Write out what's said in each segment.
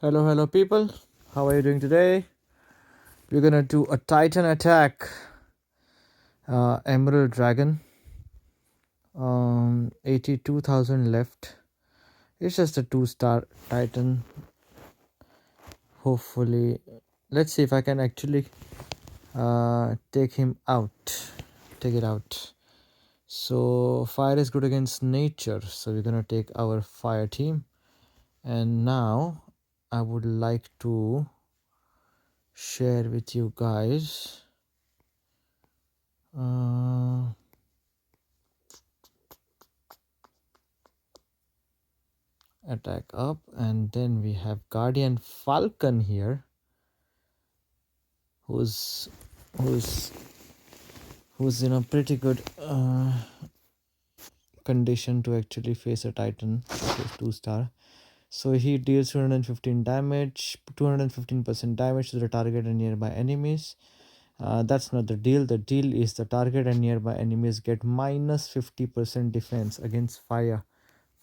Hello, hello, people. How are you doing today? We're gonna do a Titan attack. Emerald Dragon. 82,000 left. It's just a 2-star Titan. Hopefully, let's see if I can actually take him out. Take it out. So fire is good against nature. So we're gonna take our fire team. And now I would like to share with you guys. Attack up, and then we have Guardian Falcon here, who's who's who's in a pretty good condition to actually face a Titan, which is 2-star. So he deals 215 damage, 215% damage to the target and nearby enemies. That's not the deal. The deal is the target and nearby enemies get minus 50% defense against fire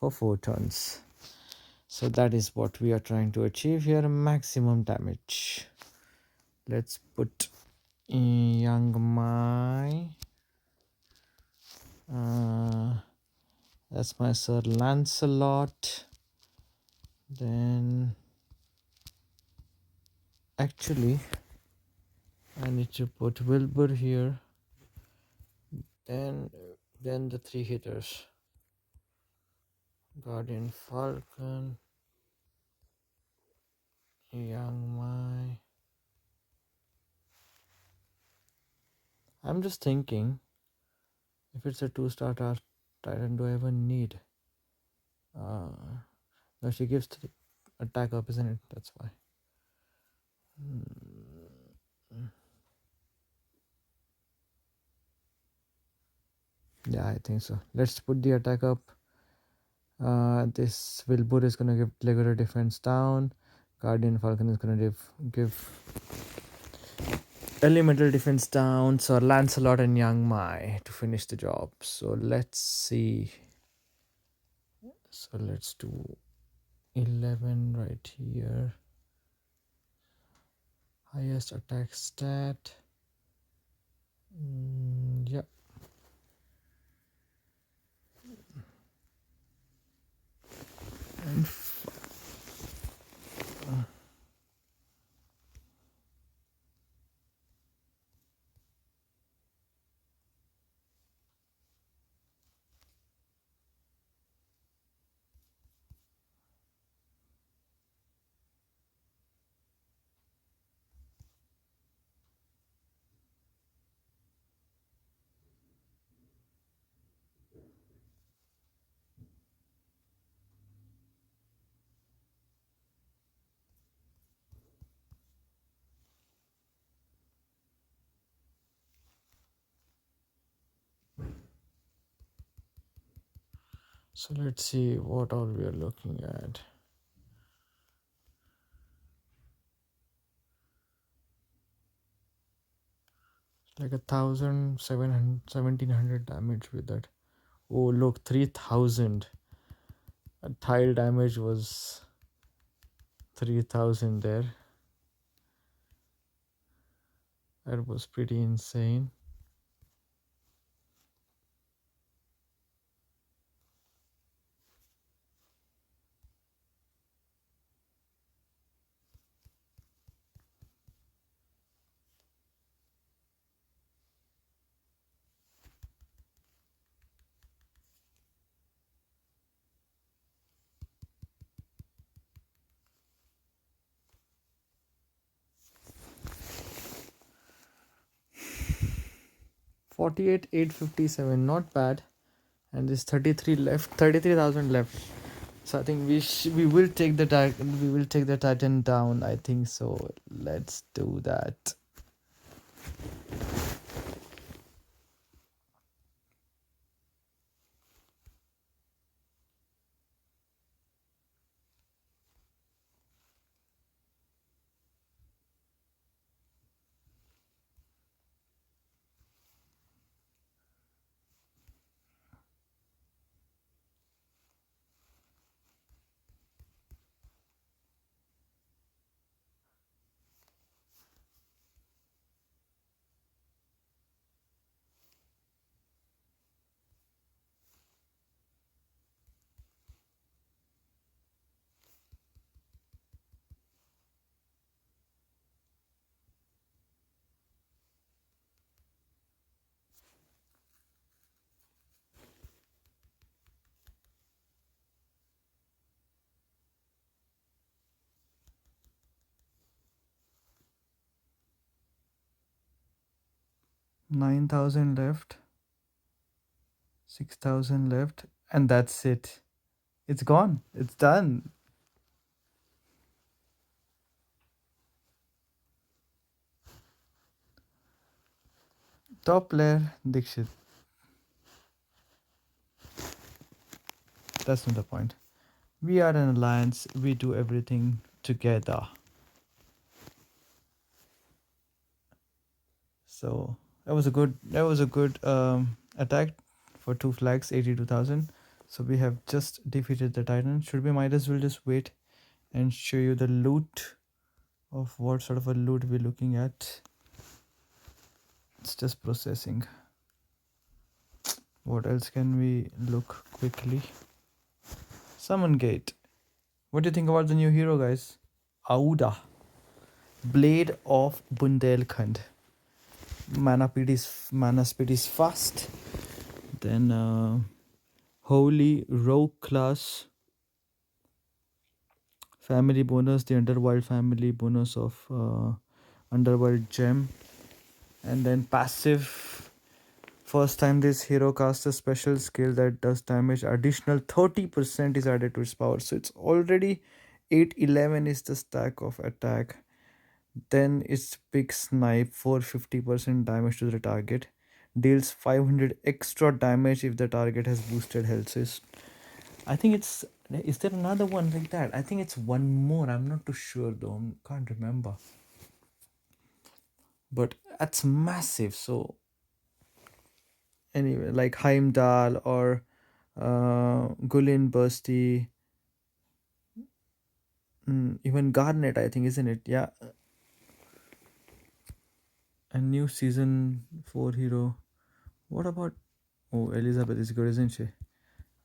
for 4 turns. So that is what we are trying to achieve here, maximum damage. Let's put Young Mai. That's my Sir Lancelot. Then actually I need to put Wilbur here. Then the 3 hitters. Guardian Falcon, Young Mai. I'm just thinking, if it's a 2-star Titan, do I even need? No, she gives 3 attack up, isn't it? That's why. Yeah, I think so. Let's put the attack up. This Wilbur is gonna give regular defense down. Guardian Falcon is gonna give elemental defense down. So Lancelot and Young Mai to finish the job. So let's see. So let's do 11 right here. Highest attack stat. Yeah. And so let's see what all we are looking at. Like 1,700 damage with that. Oh look, 3,000. Tile damage was 3,000 there. That was pretty insane. Forty-eight 857, not bad. And there's 33 left, 33,000 left. So I think we will take the Titan down. I think so. Let's do that. 9,000 left, 6,000 left, and that's it. It's gone. It's done. Top player Dixit. That's not the point. We are an alliance. We do everything together. So that was a good attack for 2 flags, 82,000. So we have just defeated the Titan. Should we might as well just wait and show you the loot of what sort of a loot we're looking at. It's just processing. What else can we look quickly? Summon Gate. What do you think about the new hero, guys? Auda. Blade of Bundelkhand. Mana speed is fast. Then Holy Rogue class. Family bonus, the Underworld family bonus of Underworld gem. And then passive. First time this hero casts a special skill that does damage, additional 30% is added to its power. So it's already 811 is the stack of attack. Then it's big snipe for 50% damage to the target. Deals 500 extra damage if the target has boosted health. So I think it's, is there another one like that? I think it's one more. I'm not too sure though. Can't remember. But that's massive. So anyway, like Heimdall or Gulin Bursty, even Garnet, I think, isn't it? Yeah. A new season 4 hero. What about, oh, Elizabeth is good, isn't she?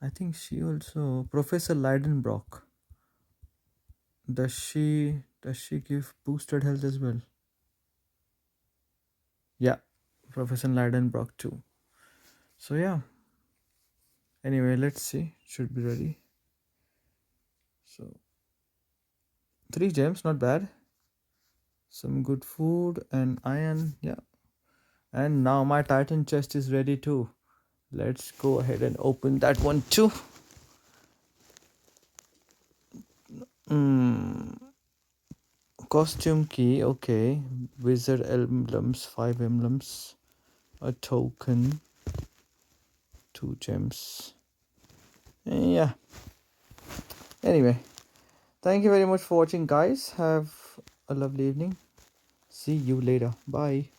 I think she also, Professor Leidenbrock. Does she give boosted health as well? Yeah, Professor Leidenbrock too. So yeah. Anyway, let's see. Should be ready. So 3 gems, not bad. Some good food and iron, yeah. And now my Titan chest is ready too. Let's go ahead and open that one too. Costume key, okay. Wizard emblems, 5 emblems. A token. 2 gems. Yeah. Anyway, thank you very much for watching, guys. Have a lovely evening. See you later. Bye.